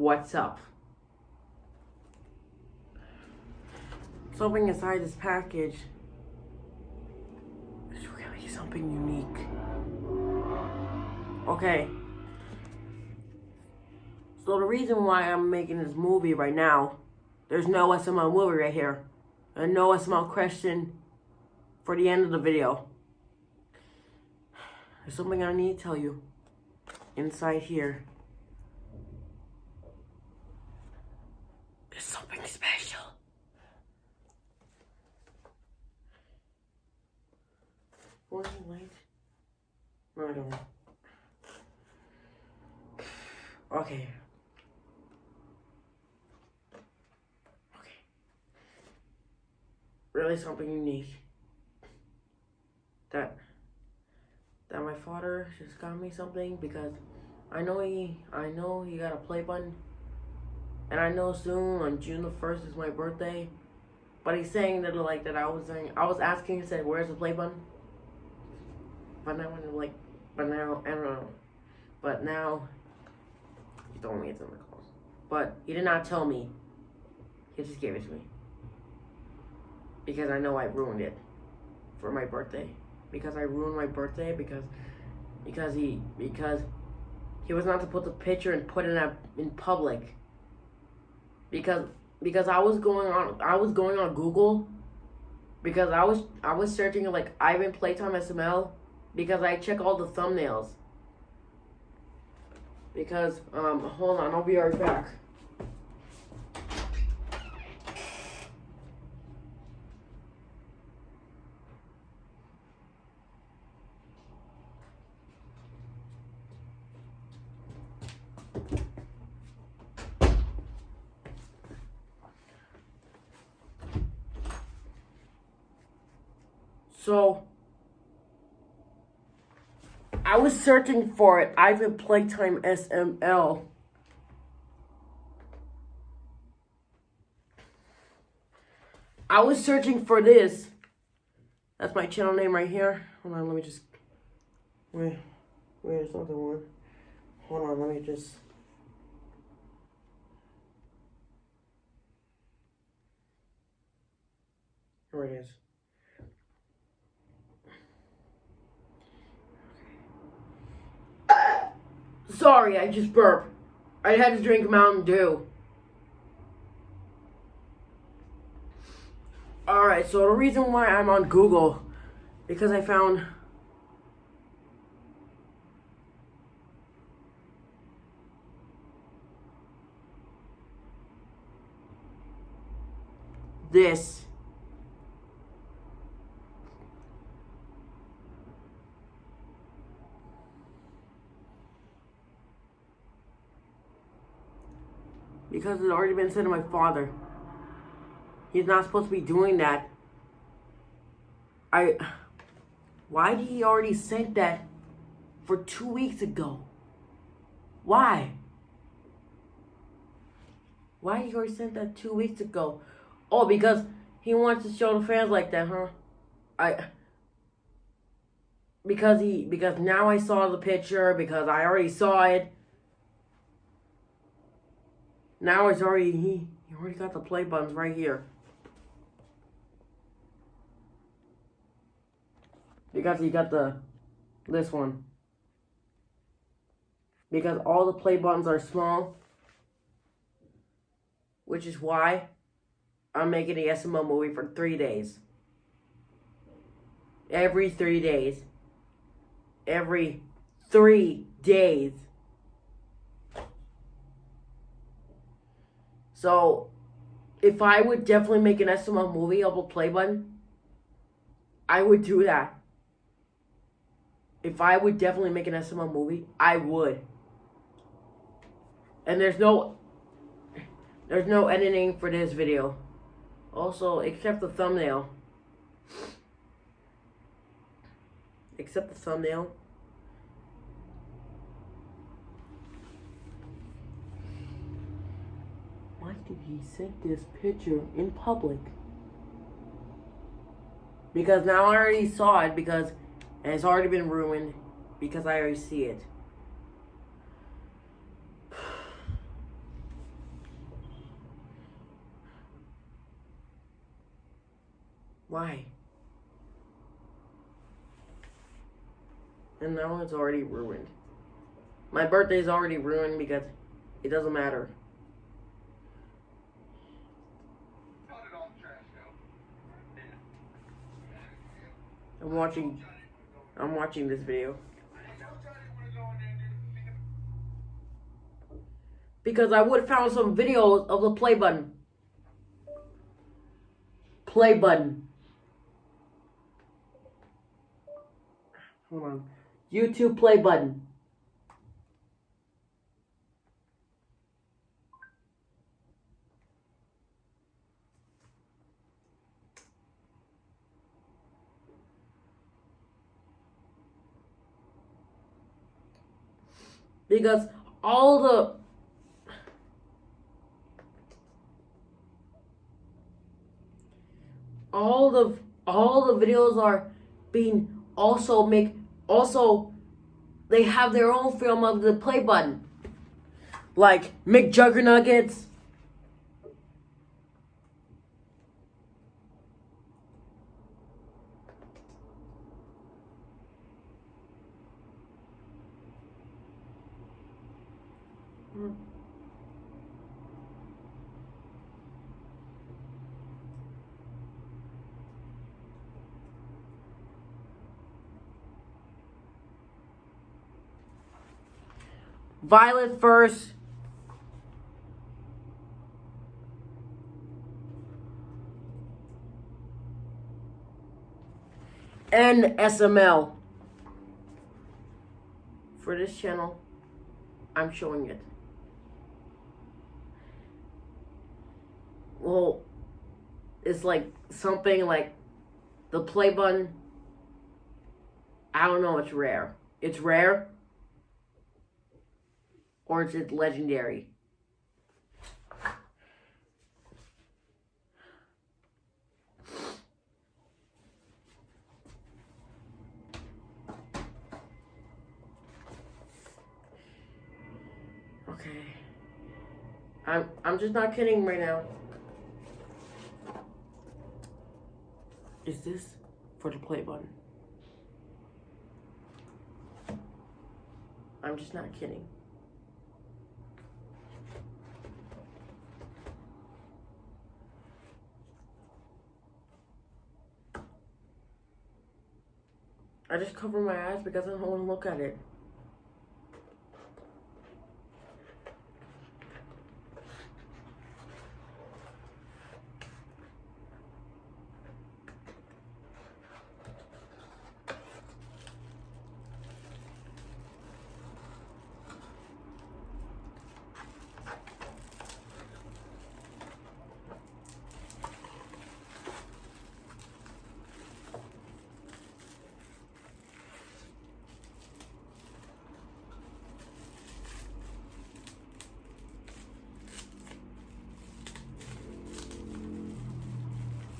what's up. Something inside this package is really something unique. Okay. So the reason why I'm making this movie right now, there's no SML movie right here. And no SML question for the end of the video. There's something I need to tell you. Inside here, there's something special. Was it late? No, I don't know. Okay. Really something unique. That my father just got me something, because I know he got a play button, and I know soon on June the 1st is my birthday, but he's saying that I was asking, he said, where's the play button? But now I don't know. But now he told me it's in the clothes. But he did not tell me. He just gave it to me. Because I know I ruined it for my birthday. Because I ruined my birthday because he was not to put the picture and put it in public. Because I was going on Google, because I was searching like Ivan Playtime SML, because I check all the thumbnails. Because hold on, I'll be right back. So, I was searching for it, Ivan Playtime SML. I was searching for this. That's my channel name right here. Hold on, let me just... Where's the other one? Hold on, let me just... Here it is. Sorry, I just burped. I had to drink Mountain Dew. Alright, so the reason why I'm on Google, because I found this. Because it's already been said to my father. He's not supposed to be doing that. Why did he already send that for 2 weeks ago? Why? Why did he already send that 2 weeks ago? Oh, because he wants to show the fans like that, huh? Because now I saw the picture, because I already saw it. Now it's already, he already got the play buttons right here. Because he got this one. Because all the play buttons are small. Which is why I'm making the SML movie for 3 days. Every 3 days. Every 3 days. So, if I would definitely make an SML movie of a play button, I would do that. If I would definitely make an SML movie, I would. And there's no editing for this video. Also, except the thumbnail. Except the thumbnail. Why did he send this picture in public? Because now I already saw it, because and it's already been ruined, because I already see it. Why? And now it's already ruined. My birthday's already ruined because it doesn't matter. I'm watching this video. Because I would have found some videos of the play button. Play button. Hold on. YouTube play button. Because all the videos are being also they have their own film of the play button. Like McJuggernuggets. Violet first. And SML. For this channel, I'm showing it. Well, it's like something like the play button. I don't know, it's rare. It's rare. Or is it legendary? Okay. I'm just not kidding right now. Is this for the play button? I'm just not kidding. I just cover my eyes because I don't want to look at it.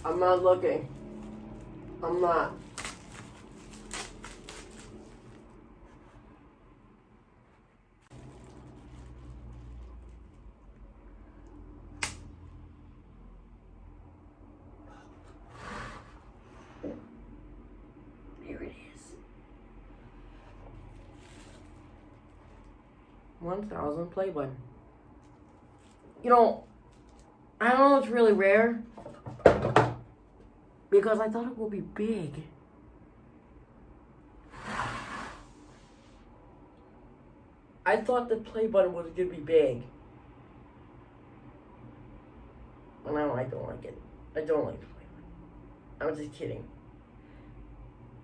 I'm not looking. I'm not. Here it is. 1,000 play button. You know, I don't know, it's really rare. Because I thought it would be big. I thought the play button was going to be big. And I don't like it. I don't like the play button. I'm just kidding.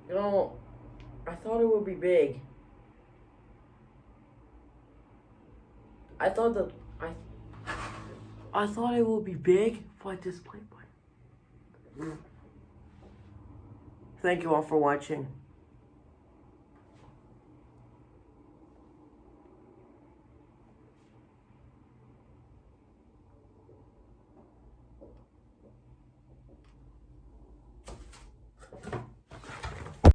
You know, I thought it would be big. I thought it would be big for this play button. Thank you all for watching.